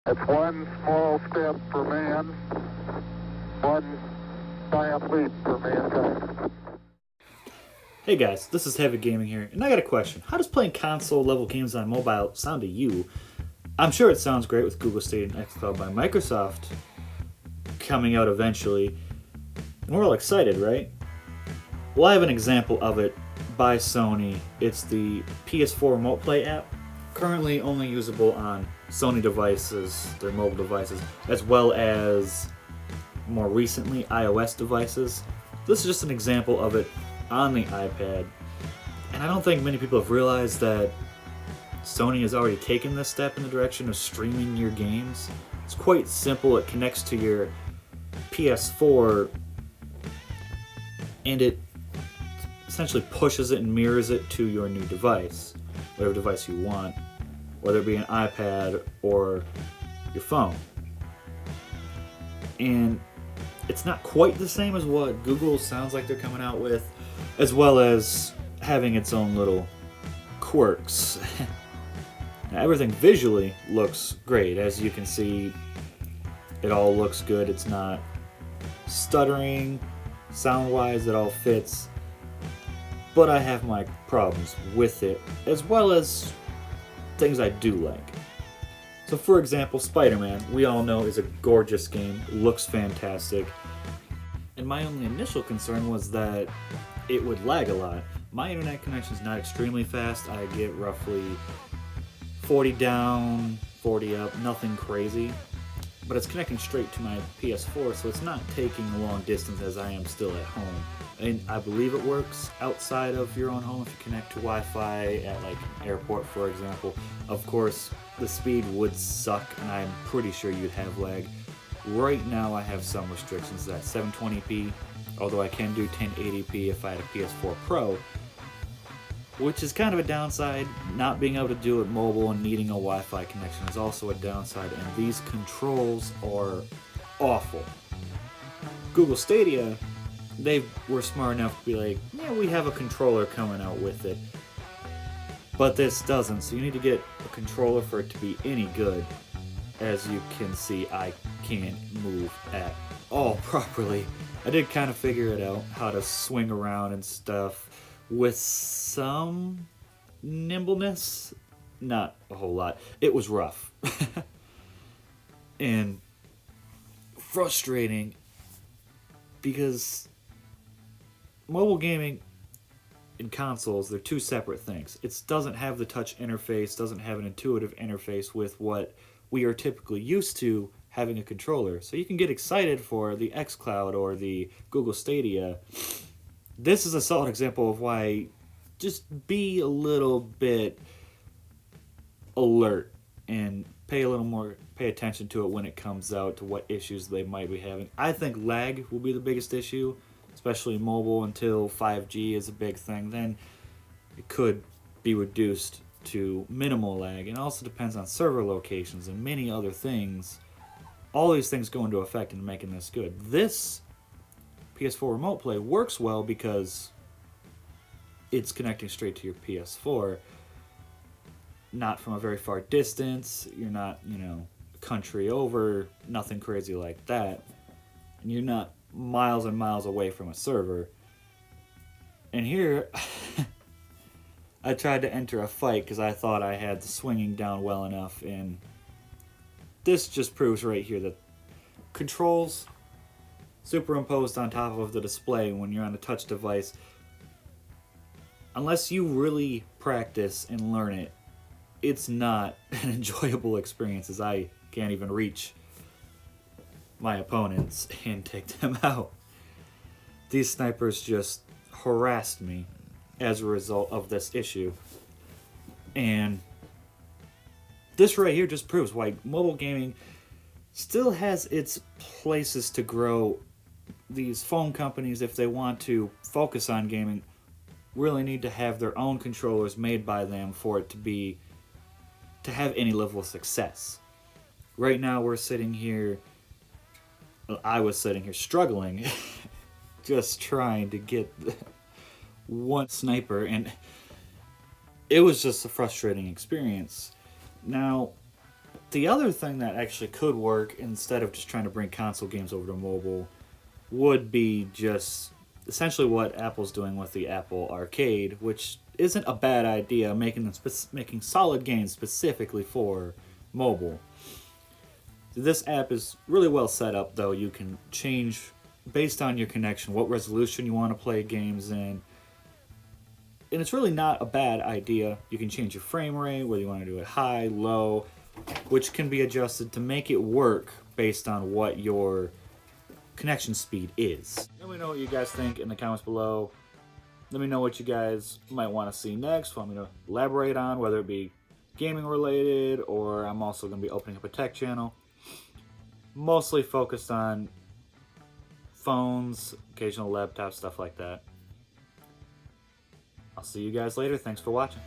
It's one small step for man, one giant leap for mankind. Hey guys, this is Heavy Gaming here, and I got a question. How does playing console level games on mobile sound to you? I'm sure it sounds great with Google Stadia and xCloud by Microsoft coming out eventually. And we're all excited, right? Well, I have an example of it by Sony. It's the PS4 Remote Play app, currently only usable on Sony devices, their mobile devices, as well as more recently iOS devices. This is just an example of it on the iPad. And I don't think many people have realized that Sony has already taken this step in the direction of streaming your games. It's quite simple. It connects to your PS4 and it essentially pushes it and mirrors it to your new device, whatever device you want, whether it be an iPad or your phone. And it's not quite the same as what Google sounds like they're coming out with, as well as having its own little quirks. Now, everything visually looks great. As you can see, it all looks good. It's not stuttering. Sound-wise, it all fits. But I have my problems with it, as well as things I do like. So for example, Spider-Man, we all know is a gorgeous game, looks fantastic. And my only initial concern was that it would lag a lot. My internet connection is not extremely fast. I get roughly 40 down, 40 up, nothing crazy. But it's connecting straight to my PS4, so it's not taking a long distance as I am still at home. And I believe it works outside of your own home if you connect to Wi-Fi at like an airport, for example. Of course, the speed would suck, and I'm pretty sure you'd have lag. Right now, I have some restrictions at 720p, although I can do 1080p if I had a PS4 Pro, which is kind of a downside. Not being able to do it mobile and needing a Wi-Fi connection is also a downside, and these controls are awful. Google Stadia, they were smart enough to be like, yeah, we have a controller coming out with it, but this doesn't, so you need to get a controller for it to be any good. As you can see, I can't move at all properly. I did kind of figure it out, how to swing around and stuff with some nimbleness. Not a whole lot. It was rough. And frustrating because mobile gaming and consoles, they're two separate things. It doesn't have the touch interface, doesn't have an intuitive interface with what we are typically used to having a controller. So you can get excited for the xCloud or the Google Stadia. This is a solid example of why just be a little bit alert and pay attention to it when it comes out to what issues they might be having. I think lag will be the biggest issue, especially mobile until 5G is a big thing. Then it could be reduced to minimal lag, and it also depends on server locations and many other things. All these things go into effect in making this good. This PS4 Remote Play works well because it's connecting straight to your PS4, not from a very far distance. You're not, country over, nothing crazy like that. And you're not miles and miles away from a server. And here, I tried to enter a fight because I thought I had the swinging down well enough, and this just proves right here that controls superimposed on top of the display when you're on a touch device, unless you really practice and learn it, it's not an enjoyable experience, as I can't even reach my opponents and take them out. These snipers just harassed me as a result of this issue. And this right here just proves why mobile gaming still has its places to grow. These phone companies, if they want to focus on gaming, really need to have their own controllers made by them for it to have any level of success. Right now I was sitting here struggling just trying to get one sniper, and it was just a frustrating experience. Now, The other thing that actually could work instead of just trying to bring console games over to mobile would be just essentially what Apple's doing with the Apple Arcade, which isn't a bad idea, making solid games specifically for mobile. This app is really well set up, though. You can change based on your connection what resolution you want to play games in. And it's really not a bad idea. You can change your frame rate, whether you want to do it high, low, which can be adjusted to make it work based on what your connection speed is. Let me know what you guys think in the comments below. Let me know what you guys might want to see next, want me to elaborate on, whether it be gaming related, or I'm also going to be opening up a tech channel. Mostly focused on phones, occasional laptops, stuff like that. I'll see you guys later. Thanks for watching.